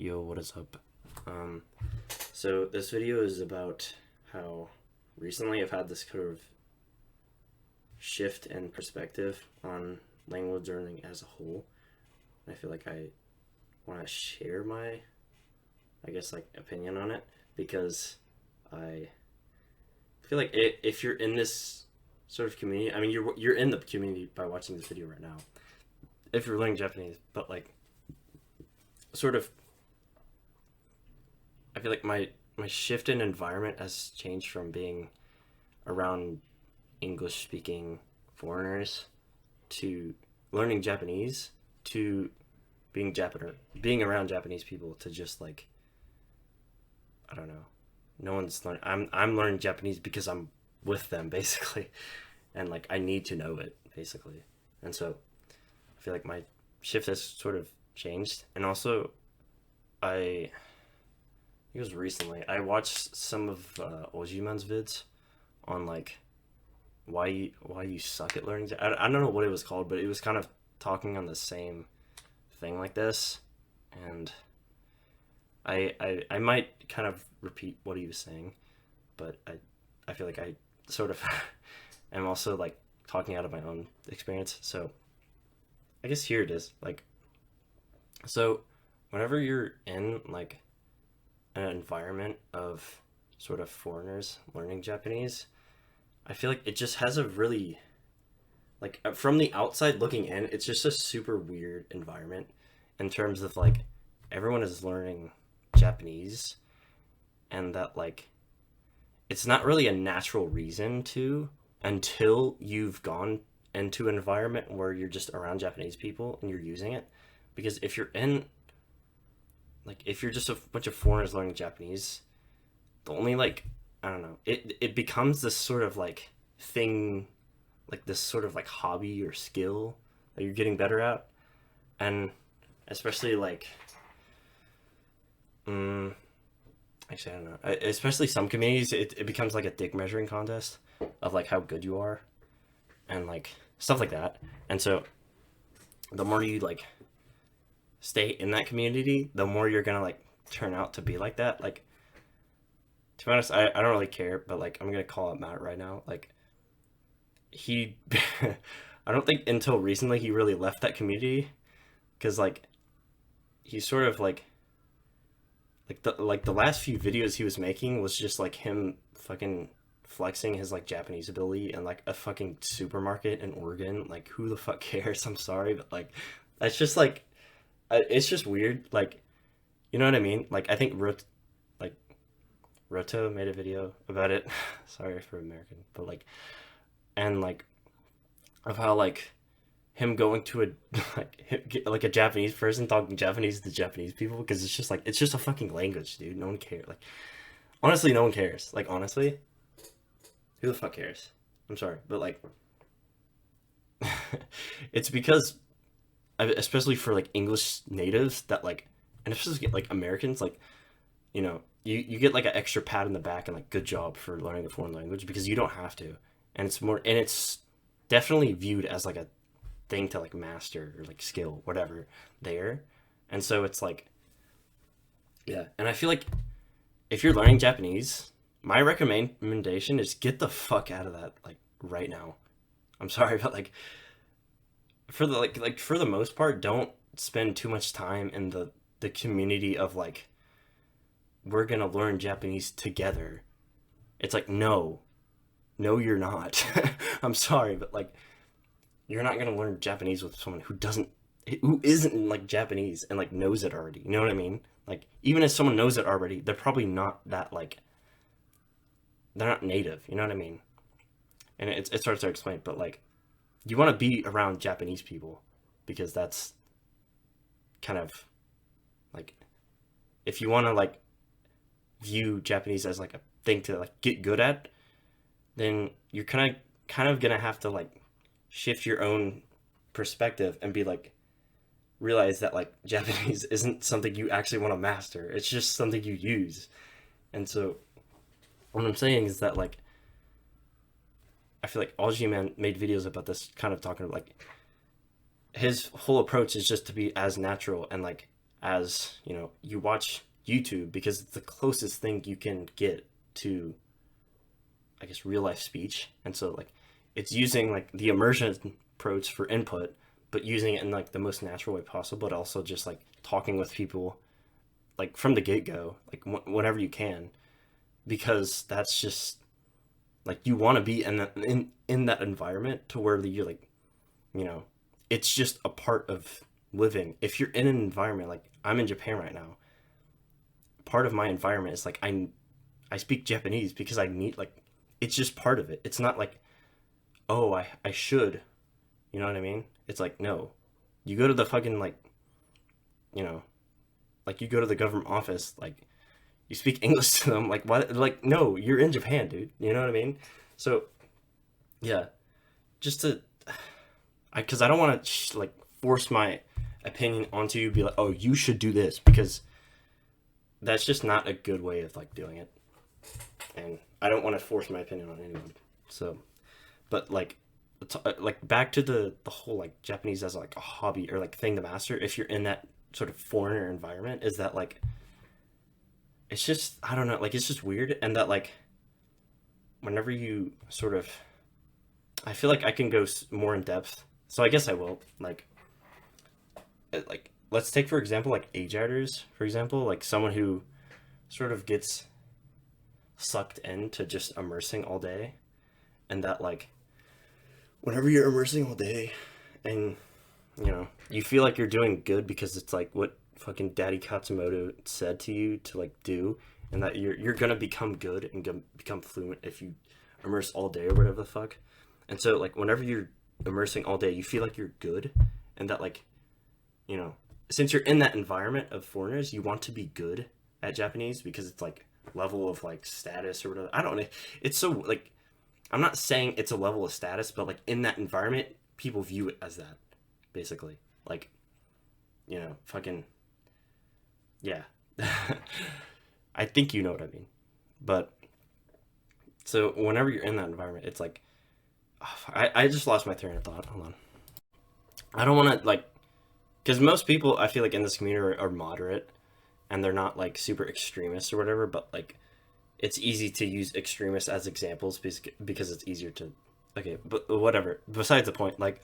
Yo, what is up? Um, so this video is about how recently I've had this kind of shift in perspective on language learning as a whole. I feel like I want to share my, opinion on it because I feel like if you're in this sort of community, I mean, you're in the community by watching this video right now. If you're learning Japanese, but sort of I feel like my shift in environment has changed from being around English speaking foreigners to learning Japanese to being around Japanese people to just I don't know. No one's learning. I'm learning Japanese because I'm with them basically, and I need to know it basically, and so I feel like my shift has sort of changed, and also I it was recently. I watched some of Ojiman's vids on why you suck at learning. I don't know what it was called, but it was kind of talking on the same thing like this, and I might kind of repeat what he was saying, but I feel like I sort of am also talking out of my own experience. So I guess here it is. So whenever you're in an environment of sort of foreigners learning Japanese, I feel like it just has a really from the outside looking in, it's just a super weird environment in terms of everyone is learning Japanese, and that it's not really a natural reason to until you've gone into an environment where you're just around Japanese people and you're using it. Because if you're in if you're just a bunch of foreigners learning Japanese, the only I don't know, it becomes this sort of thing, this sort of hobby or skill that you're getting better at. And especially actually I don't know, especially some communities, it becomes a dick measuring contest of how good you are and stuff like that. And so the more you stay in that community, the more you're gonna turn out to be like that. To be honest, I don't really care, but I'm gonna call out Matt right now. He I don't think until recently he really left that community, because he's sort of the last few videos he was making was just him fucking flexing his Japanese ability in a fucking supermarket in Oregon. Who the fuck cares? I'm sorry, but that's just it's just weird. You know what I mean? I think Roto made a video about it. Sorry for American, but and of how him going to a a Japanese person talking Japanese to Japanese people, because it's just a fucking language, dude. No one cares. Honestly, no one cares. Honestly, who the fuck cares? I'm sorry, but it's because, especially for English natives, that and especially Americans, you know, you get an extra pat in the back and good job for learning a foreign language, because you don't have to, and it's definitely viewed as a thing to master or skill, whatever there. And so it's yeah. And I feel if you're learning Japanese, my recommendation is get the fuck out of that right now. I'm sorry, but for the for the most part, don't spend too much time in the community of we're gonna learn Japanese together. It's no, you're not. I'm sorry, but you're not gonna learn Japanese with someone who isn't Japanese and knows it already. You know what I mean? Even if someone knows it already, they're probably not that they're not native. You know what I mean? And it's hard to explain, but you want to be around Japanese people, because that's kind of if you want to view Japanese as a thing to get good at, then you're kind of gonna have to shift your own perspective and be realize that Japanese isn't something you actually want to master. It's just something you use. And so what I'm saying is that I feel Algie Man made videos about this, kind of talking his whole approach is just to be as natural and as, you know, you watch YouTube because it's the closest thing you can get to, I guess, real life speech. And so like it's using like the immersion approach for input, but using it in like the most natural way possible, but also just like talking with people like from the get go, like whenever you can, because that's just like you want to be in that environment to where you like, you know, it's just a part of living. If you're in an environment like I'm in Japan right now, part of my environment is like I speak Japanese because I need like it's just part of it. It's not like, oh, I should, you know what I mean? It's like, no, you go to the fucking like, you know, like you go to the government office, like you speak English to them, like why? Like no, you're in Japan, dude. You know what I mean? So yeah, just to, because I don't want to like force my opinion onto you, be like, oh, you should do this, because that's just not a good way of like doing it, and I don't want to force my opinion on anyone. So, but like back to the whole like Japanese as like a hobby or like thing to master. If you're in that sort of foreigner environment, is that like it's just, I don't know, like it's just weird. And that like whenever you sort of, I feel like I can go more in depth, so I guess I will like let's take for example like age outers, for example, like someone who sort of gets sucked into just immersing all day, and that like whenever you're immersing all day and you know you feel like you're doing good because it's like what fucking Daddy Katsumoto said to you to like do, and that you're gonna become good and become fluent if you immerse all day or whatever the fuck. And so like whenever you're immersing all day, you feel like you're good, and that like, you know, since you're in that environment of foreigners, you want to be good at Japanese because it's like level of like status or whatever. I don't know. It's so like, I'm not saying it's a level of status, but like in that environment, people view it as that, basically. Like, you know, fucking, yeah. I think you know what I mean. But so whenever you're in that environment, it's like, I just lost my train of thought. Hold on. I don't want to like, because most people I feel like in this community are moderate, and they're not like super extremists or whatever, but like it's easy to use extremists as examples because it's easier to, okay, but whatever, besides the point. Like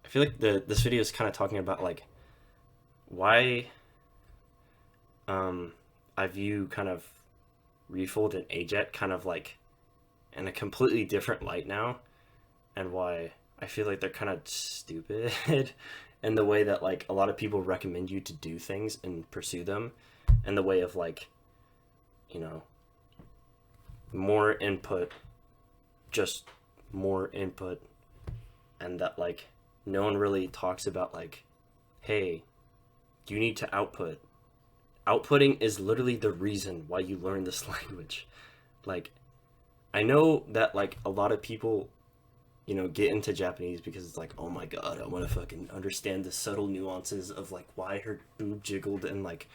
I feel like this video is kind of talking about like why I view kind of Refold and AJet kind of like in a completely different light now, and why I feel like they're kind of stupid in the way that like a lot of people recommend you to do things and pursue them, in the way of like, you know, more input, just more input, and that like no one really talks about like, hey, you need to output. Outputting is literally the reason why you learn this language. Like, I know that like a lot of people, you know, get into Japanese because it's like, oh my god, I want to fucking understand the subtle nuances of like why her boob jiggled and like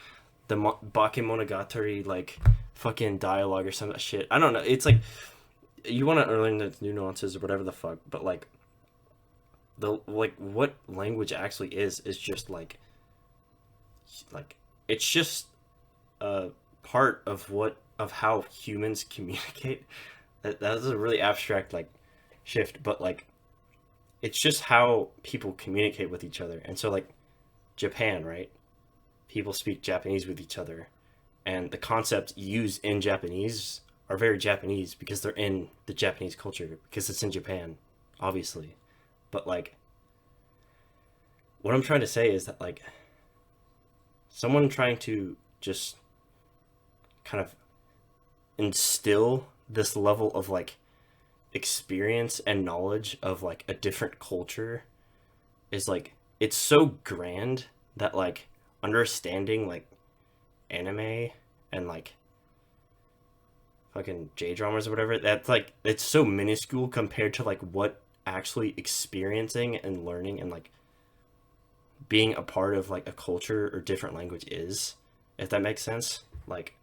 the Bakemonogatari like fucking dialogue or some shit. I don't know. It's like you want to learn the nuances or whatever the fuck, but like the like what language actually is just like it's just a part of how humans communicate. That is a really abstract like shift, but like it's just how people communicate with each other. And so like Japan, right? People speak Japanese with each other, and the concepts used in Japanese are very Japanese because they're in the Japanese culture, because it's in Japan, obviously. But like what I'm trying to say is that like someone trying to just kind of instill this level of like experience and knowledge of like a different culture is like, it's so grand that like understanding like anime and like fucking J-dramas or whatever, that's like, it's so minuscule compared to like what actually experiencing and learning and like being a part of like a culture or different language is, if that makes sense. Like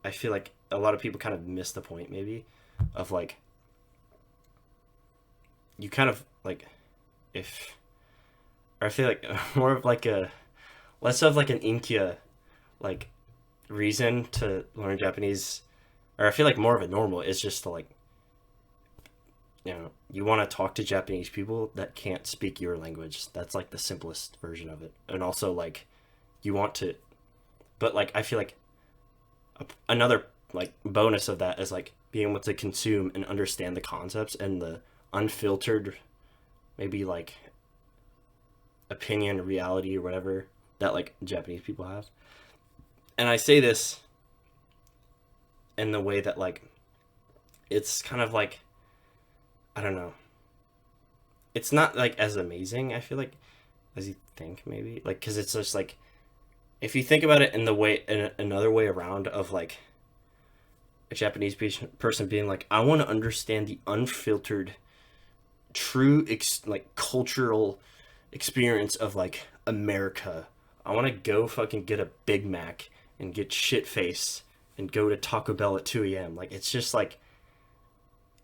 I feel like a lot of people kind of miss the point maybe of like, you kind of like, if, or I feel like more of like less of like an inkia like reason to learn Japanese, or I feel like more of a normal is just to like, you want to talk to Japanese people that can't speak your language. That's like the simplest version of it. And also like you want to, but like I feel like another like bonus of that is like being able to consume and understand the concepts and the unfiltered, maybe like opinion, reality, or whatever that like Japanese people have. And I say this in the way that like it's kind of like, I don't know. It's not like as amazing, I feel like, as you think maybe. Like cuz it's just like if you think about it in the way in another way around of like a Japanese person being like, I want to understand the unfiltered true like cultural experience of like America. I want to go fucking get a Big Mac and get shit faced and go to Taco Bell at 2 a.m. Like it's just like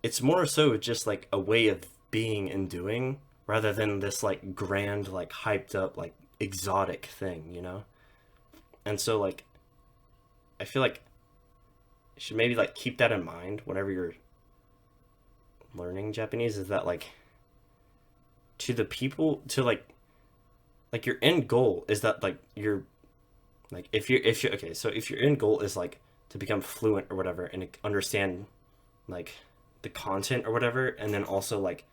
it's more so just like a way of being and doing rather than this like grand like hyped up like exotic thing, you know? And so like I feel like you should maybe like keep that in mind whenever you're learning Japanese, is that like to the people to like your end goal is that like you're like if you okay, so if your end goal is like to become fluent or whatever and understand like the content or whatever, and then also like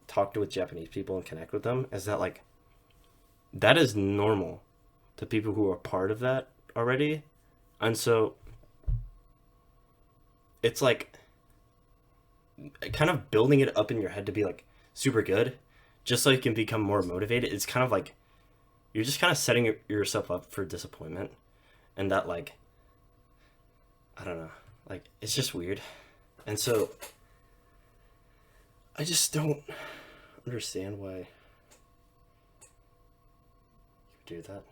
talk to with Japanese people and connect with them, is that like that is normal to people who are part of that already. And so it's like kind of building it up in your head to be like super good just so you can become more motivated. It's kind of like you're just kind of setting yourself up for disappointment, and that like I don't know, like it's just weird. And so I just don't understand why you do that.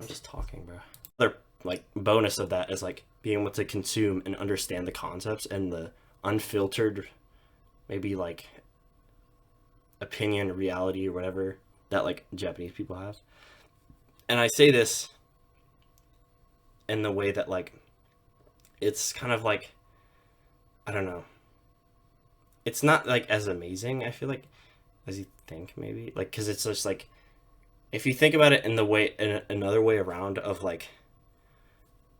I'm just talking, bro. Another like bonus of that is like being able to consume and understand the concepts and the unfiltered, maybe like opinion, reality, or whatever that like Japanese people have. And I say this in the way that like it's kind of like, I don't know. It's not like as amazing, I feel like, as you think maybe. Like cuz it's just like if you think about it in the way in another way around of like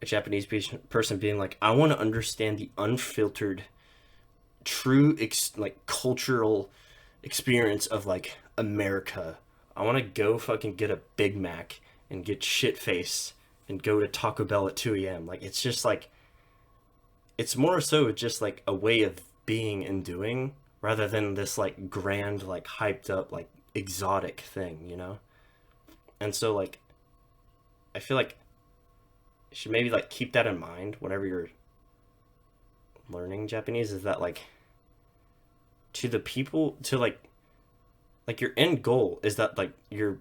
a Japanese person being like, I want to understand the unfiltered true like cultural experience of like America. I want to go fucking get a Big Mac and get shit faced and go to Taco Bell at 2 a.m. Like it's just like it's more so just like a way of being and doing rather than this like grand like hyped up like exotic thing, you know? And so like I feel like you should maybe like keep that in mind whenever you're learning Japanese, is that like to the people to like your end goal is that like you're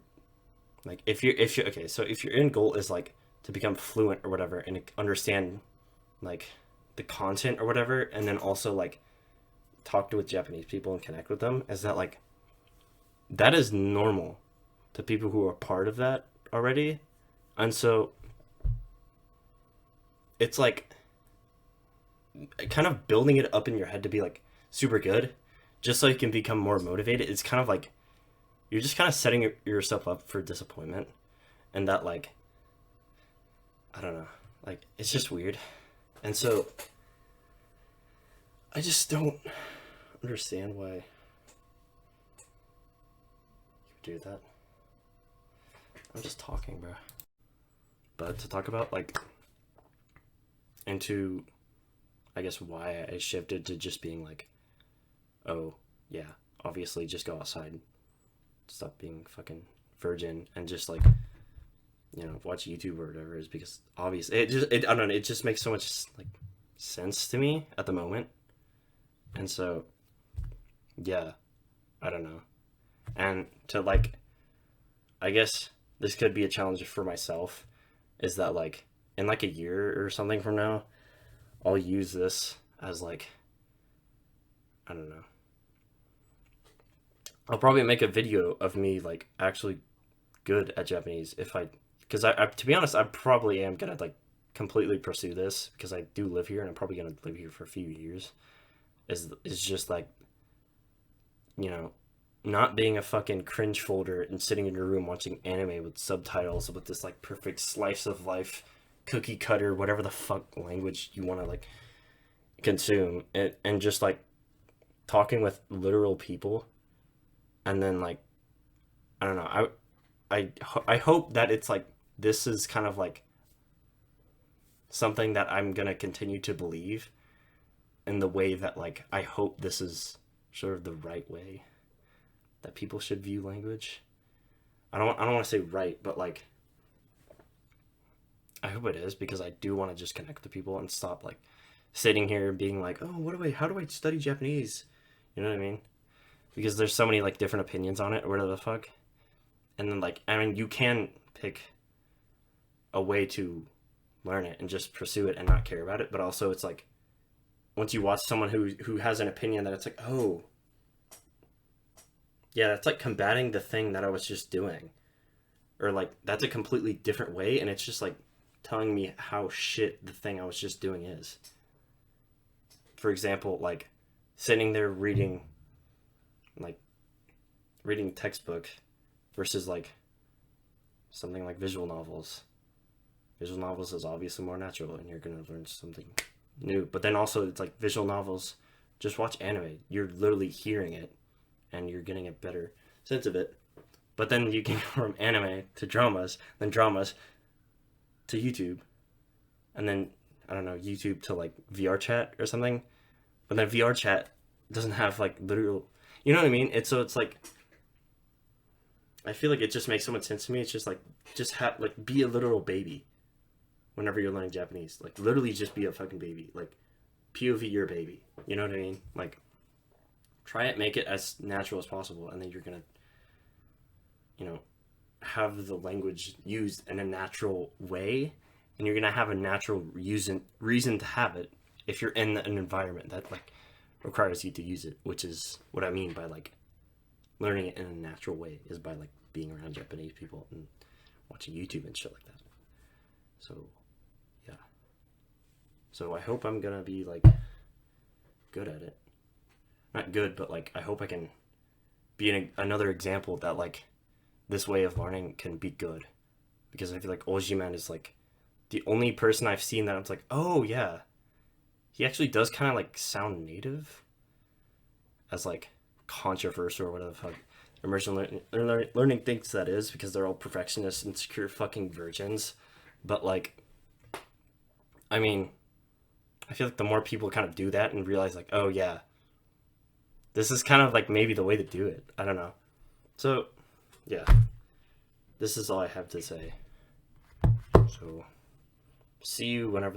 like if you okay, so if your end goal is like to become fluent or whatever and understand like the content or whatever, and then also like talk to with Japanese people and connect with them, is that like that is normal to people who are part of that already. And so it's like kind of building it up in your head to be like super good just so you can become more motivated. It's kind of like you're just kind of setting yourself up for disappointment, and that like I don't know, like it's just weird. And so I just don't understand why you do that. I'm just talking, bro. But to talk about like into I guess why I shifted to just being like, oh yeah, obviously just go outside, stop being fucking virgin, and just like watch YouTube or whatever, is because obviously I don't know, it just makes so much like sense to me at the moment. And so yeah, I don't know. And to like I guess this could be a challenge for myself, is that like in like a year or something from now I'll use this as like I don't know, I'll probably make a video of me like actually good at Japanese if I, because I to be honest, I probably am gonna like completely pursue this because I do live here and I'm probably gonna live here for a few years. Is just like, you know, not being a fucking cringe folder and sitting in your room watching anime with subtitles with this like perfect slice of life, cookie cutter, whatever the fuck language you want to like consume, and just like talking with literal people, and then like I don't know, I hope that it's like this is kind of like something that I'm gonna continue to believe in the way that like I hope this is sort of the right way that people should view language. I don't want to say right, but like I hope it is because I do want to just connect with people and stop like sitting here and being like, oh, how do I study Japanese? You know what I mean? Because there's so many like different opinions on it or whatever the fuck. And then like I mean you can pick a way to learn it and just pursue it and not care about it, but also it's like once you watch someone who has an opinion that it's like, oh, yeah, that's like combating the thing that I was just doing. Or like that's a completely different way and it's just like telling me how shit the thing I was just doing is. For example, like sitting there like reading textbook versus like something like visual novels. Visual novels is obviously more natural and you're gonna learn something new. But then also it's like visual novels, just watch anime. You're literally hearing it and you're getting a better sense of it. But then you can go from anime to dramas, then dramas to YouTube, and then I don't know, YouTube to like VR chat or something. But then VR chat doesn't have like literal, you know what I mean? It's like I feel like it just makes so much sense to me. It's just like like be a literal baby whenever you're learning Japanese. Like literally just be a fucking baby. Like POV your baby. You know what I mean? Like try it, make it as natural as possible, and then you're gonna, you know, have the language used in a natural way, and you're gonna have a natural reason to have it if you're in an environment that like requires you to use it, which is what I mean by like learning it in a natural way is by like being around Japanese people and watching YouTube and shit like that. So yeah. So I hope I'm gonna be like good at it. Not good, but like I hope I can be another example that like this way of learning can be good, because I feel like Ojiman is like the only person I've seen that I'm like, oh yeah, he actually does kind of like sound native, as like controversial or whatever the fuck immersion learning thinks that is, because they're all perfectionists, insecure fucking virgins. But like, I mean, I feel like the more people kind of do that and realize like, oh yeah, this is kind of like maybe the way to do it. I don't know. So yeah, this is all I have to say. So see you whenever